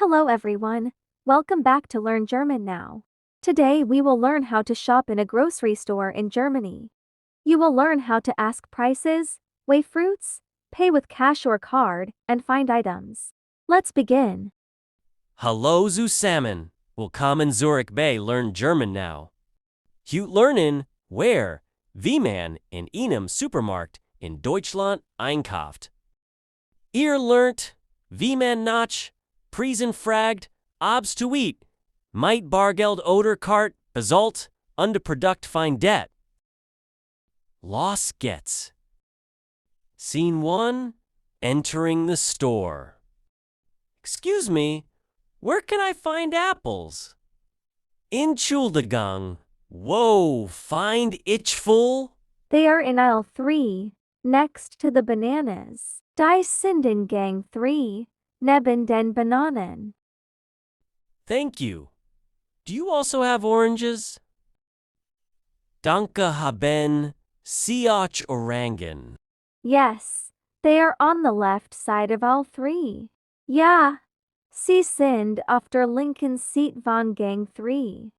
Hello everyone. Welcome back to Learn German Now. Today we will learn how to shop in a grocery store in Germany. You will learn how to ask prices, weigh fruits, pay with cash or card, and find items. Let's begin. Hallo zusammen. Willkommen Zurich Bay Learn German Now. Heute lernen, where, wie man in einem Supermarkt in Deutschland einkauft. Ihr lernt, wie man nach Preisen fragt, ob's to eat, might Bargeld oder Kart bezahlt und Produkt findet. Los geht's. Scene 1. Entering the store. Excuse me, where can I find apples? Entschuldigung. Whoa, find ich full? They are in aisle 3, next to the bananas. Die sind in Gang 3, neben den Bananen. Thank you. Do you also have oranges? Danke haben Sie auch Orangen. Yes, they are on the left side of aisle 3. Ja, Sie sind auf der linken Seite von Gang 3.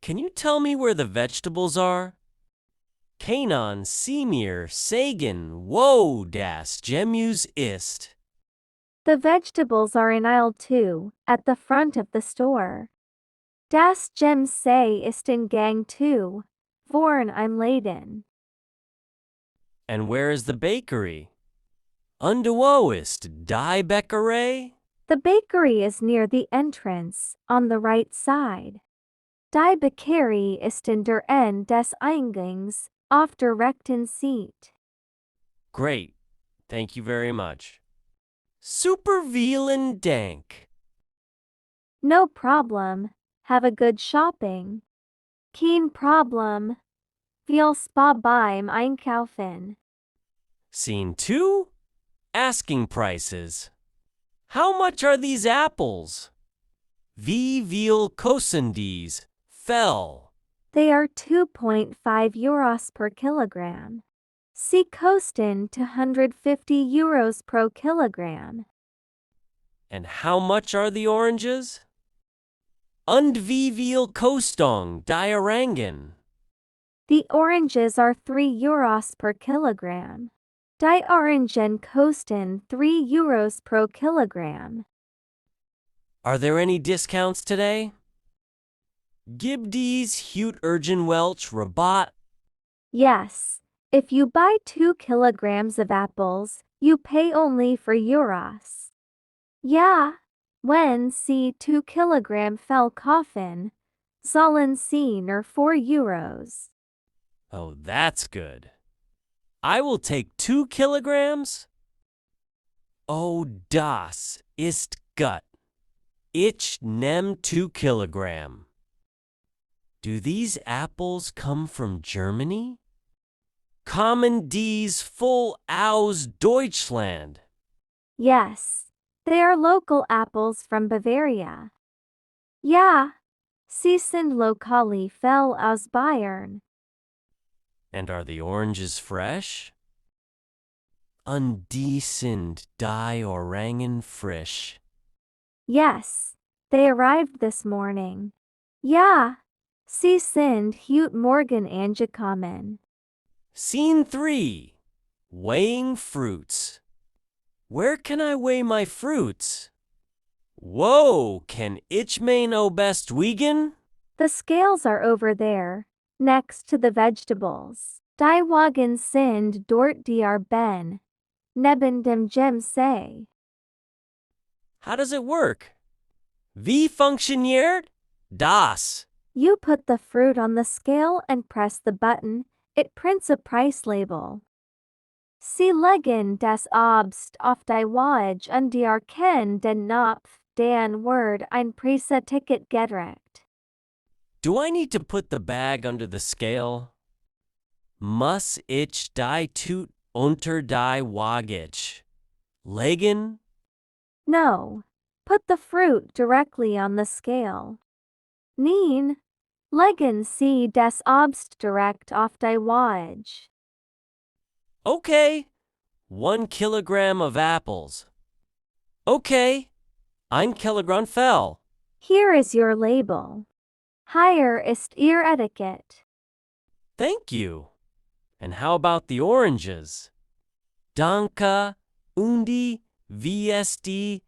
Can you tell me where the vegetables are? Kanon Sie mir sagen, wo das Gemüse ist. The vegetables are in aisle 2, at the front of the store. Das Gemüse ist in Gang 2, vorn im Laden. And where is the bakery? Und wo ist die Bäckerei? The bakery is near the entrance, on the right side. Die Bäckerei ist in der End des Eingangs, auf der rechten Seite. Great. Thank you very much. Super vielen Dank. No problem. Have a good shopping. Kein Problem. Viel Spaß beim Einkaufen. Scene 2. Asking prices. How much are these apples? Wie viel kosten dies? Fell. They are 2.5 euros per kilogram. Sie kosten 250 euros pro kilogram. And how much are the oranges? Und wie viel kosten die Orangen? The oranges are 3 euros per kilogram. Die Orangen kosten 3 euros pro kilogram. Are there any discounts today? Gib dies Hut Urgent Welch Rabatt. Yes, if you buy 2 kilograms of apples, you pay only for euros. Ja, wenn Sie 2 Kilogramm kaufen, sollen Sie nur 4 euros. Oh, that's good. I will take 2 kilograms. Oh, das ist gut. Ich nehm 2 kilogram. Do these apples come from Germany? Kommen dies voll aus Deutschland? Yes, they are local apples from Bavaria. Ja, sie sind lokale Fell aus Bayern. And are the oranges fresh? Und die sind die Orangen frisch? Yes, they arrived this morning. Ja, sie sind heute Morgen angekommen. Scene 3. Weighing fruits. Where can I weigh my fruits? Whoa, can ich meine best wiegen? The scales are over there, next to the vegetables. Die Wagen sind dort ben, neben dem Gemüse. How does it work? Wie funktioniert das? You put the fruit on the scale and press the button, it prints a price label. Sie legen das Obst auf die Waage und erkennen den Knopf, den Word ein Preise-Ticket gedruckt. Do I need to put the bag under the scale? Muss ich die Tut unter die Waage legen? No, put the fruit directly on the scale. Nein, legen Sie das Obst direkt auf die Waage. Okay, 1 kilogram of apples. Okay, Ein Kilogramm fell. Here is your label. Hier ist Ihr Etiquette. Thank you. And how about the oranges? Danke, undi, VSD,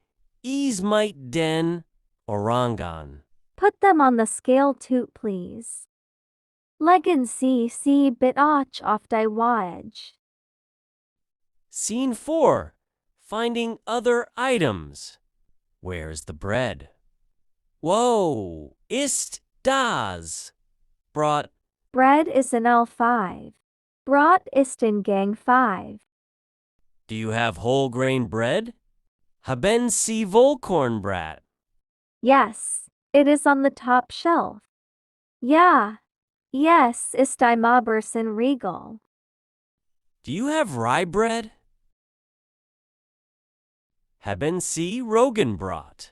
might den, Orangan. Put them on the scale too, please. Leggen Sie bit och auf die Waage. Scene 4. Finding other items. Where's the bread? Whoa, ist das? Brought. Bread is in L5. Brot ist in Gang 5. Do you have whole grain bread? Haben Sie Vollkornbrot? Yes, it is on the top shelf. Ja, yes, ist im obersten Regal. Do you have rye bread? Haben Sie Roggenbrot?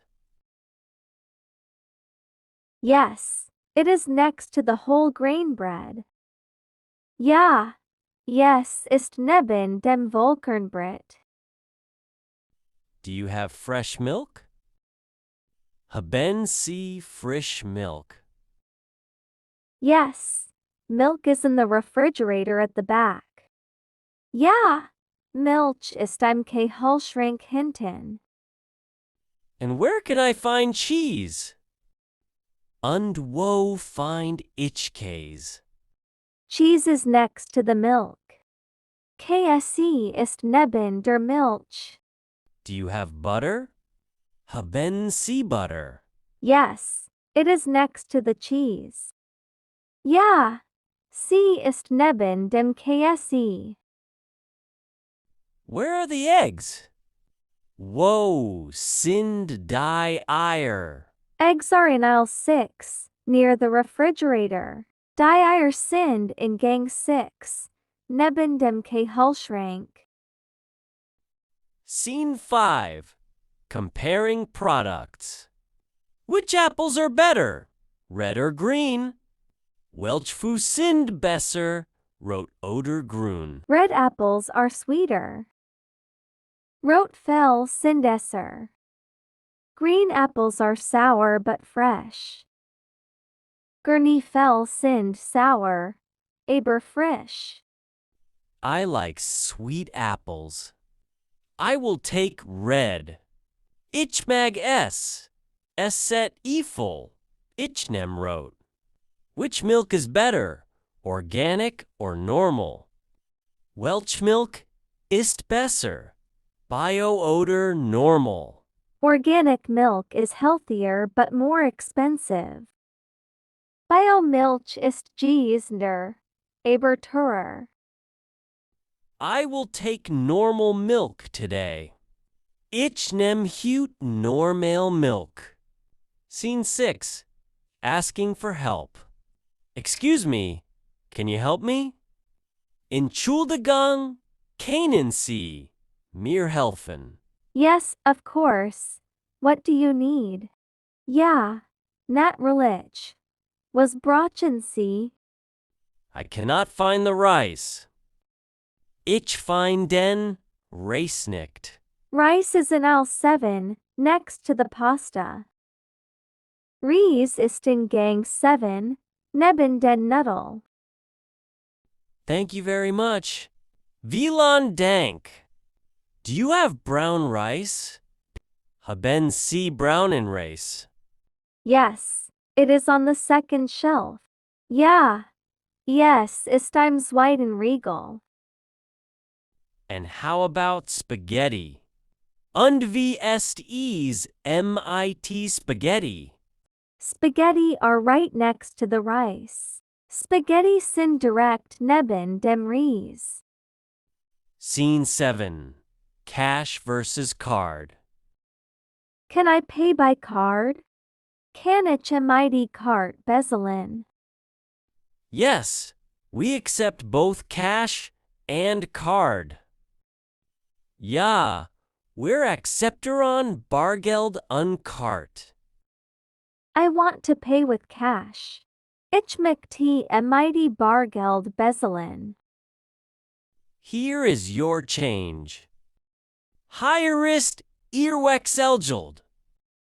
Yes, it is next to the whole grain bread. Ja, yes, ist neben dem Vollkornbrot. Do you have fresh milk? Haben Sie frisch Milk? Yes, milk is in the refrigerator at the back. Ja, Milch ist im Kühlschrank hinten. And where can I find cheese? Und wo find ich Käse? Cheese is next to the milk. KSE ist neben der Milch. Do you have butter? Haben Sie Butter? Yes, it is next to the cheese. Ja, sie ist neben dem KSE. Where are the eggs? Wo sind die Eier? Eggs are in aisle 6, near the refrigerator. Die Eier sind in Gang 6, neben dem Kühlschrank. Scene 5. Comparing products. Which apples are better? Red or green? Welche sind besser? Rot oder grün? Red apples are sweeter. Rotfell sind esser. Green apples are sour but fresh. Gernifel sind sour, aber frisch. I like sweet apples. I will take red. Ich mag es. Es set ifol. Ich nehm rot. Which milk is better, organic or normal? Welch milk ist besser? Bio oder normal? Organic milk is healthier but more expensive. Biomilch ist gesünder, aber teurer. I will take normal milk today. Ich nehm heute normal milk. Scene 6. Asking for help. Excuse me, can you help me? Entschuldigung, können Sie mir helfen? Yes, of course. What do you need? Ja, natürlich. Was brauchen Sie? I cannot find the rice. Ich find den Reis nicht. Rice is in aisle 7, next to the pasta. Reis ist in Gang 7, neben den Nudeln. Thank you very much. Vielen Dank. Do you have brown rice? Haben Sie braunen Reis? Yes, it is on the second shelf. Ja, yes, ist im zweiten Regal. And how about spaghetti? Und wie ist es mit spaghetti? Spaghetti are right next to the rice. Spaghetti sind direkt neben dem Reis. Scene 7. Cash versus card. Can I pay by card? Kann ich mit Card bezahlen? Yes, we accept both cash and card. Ja, wir accepteren Bargeld und Kart. I want to pay with cash. Ich möchte mit Bargeld bezahlen. Here is your change. Hier ist Ihr Wechselgeld.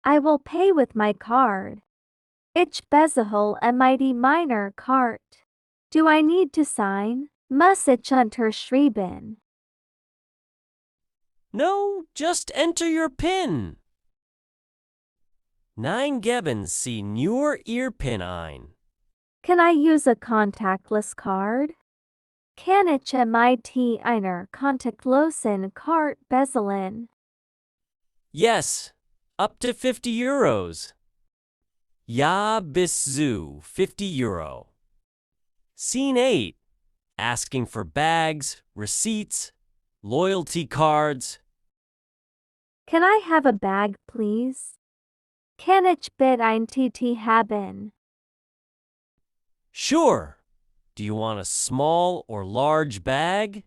I will pay with my card. Ich bezahle mit meiner Karte. Do I need to sign? Muss ich unterschreiben? No, just enter your PIN. Nein geben Sie nur Ihr PIN ein. Can I use a contactless card? Kann ich mit einer contactlosen Karte bezahlen? Yes, up to 50 euros. Ja, bis zu 50 euro. Scene 8. Asking for bags, receipts, loyalty cards. Can I have a bag, please? Kann ich bitte ein TT haben? Sure. Do you want a small or large bag?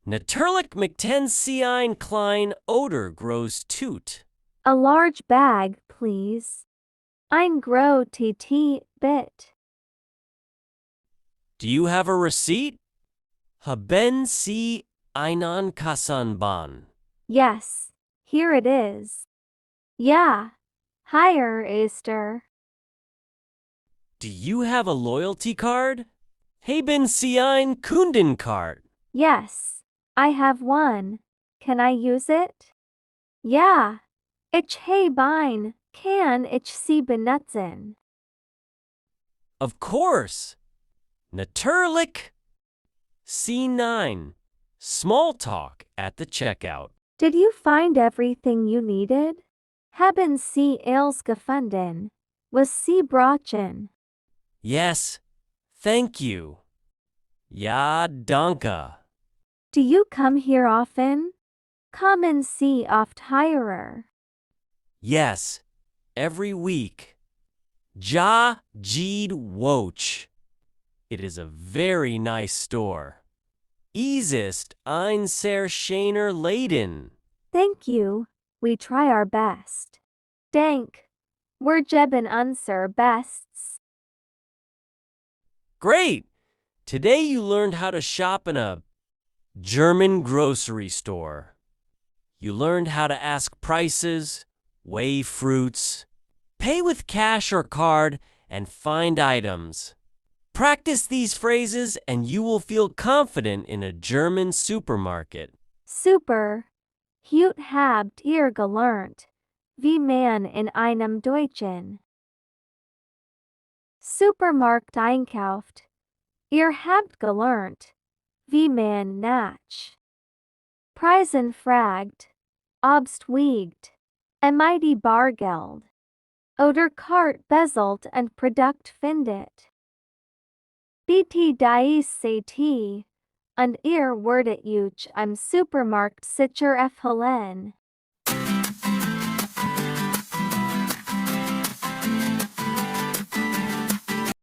Natürlich möchten Sie ein klein oder groß Tut. A large bag, please. Ein gros TT bit. Do you have a receipt? Haben Sie einen Kassenbon? Yes, here it is. Ja, hier ist er. Do you have a loyalty card? Haben Sie ein Kundenkarte? Yes, I have one. Can I use it? Ja, ich habe ein. Kann ich sie benutzen? Of course. Natürlich. C9. Small talk at the checkout. Did you find everything you needed? Haben Sie alles gefunden? Was Sie brauchen? Yes, thank you. Ja, danke. Do you come here often? Kommen Sie oft hierer? Yes, every week. Ja, Jeed Woch. It is a very nice store. Es ist ein sehr schöner Laden. Thank you. We try our best. Dank. Wir geben unser Bests. Great! Today you learned how to shop in a German grocery store. You learned how to ask prices, weigh fruits, pay with cash or card, and find items. Practice these phrases and you will feel confident in a German supermarket. Super. Hut habt ihr gelernt, wie man in einem deutschen Supermarkt einkauft. Ihr habt gelernt, wie man nach Preisen fragt, obst wiegt, mit Bargeld oder Kart bezahlt und Produkt findet. Bitte dies CT und ihr werdet euch im Supermarkt sicher erholen.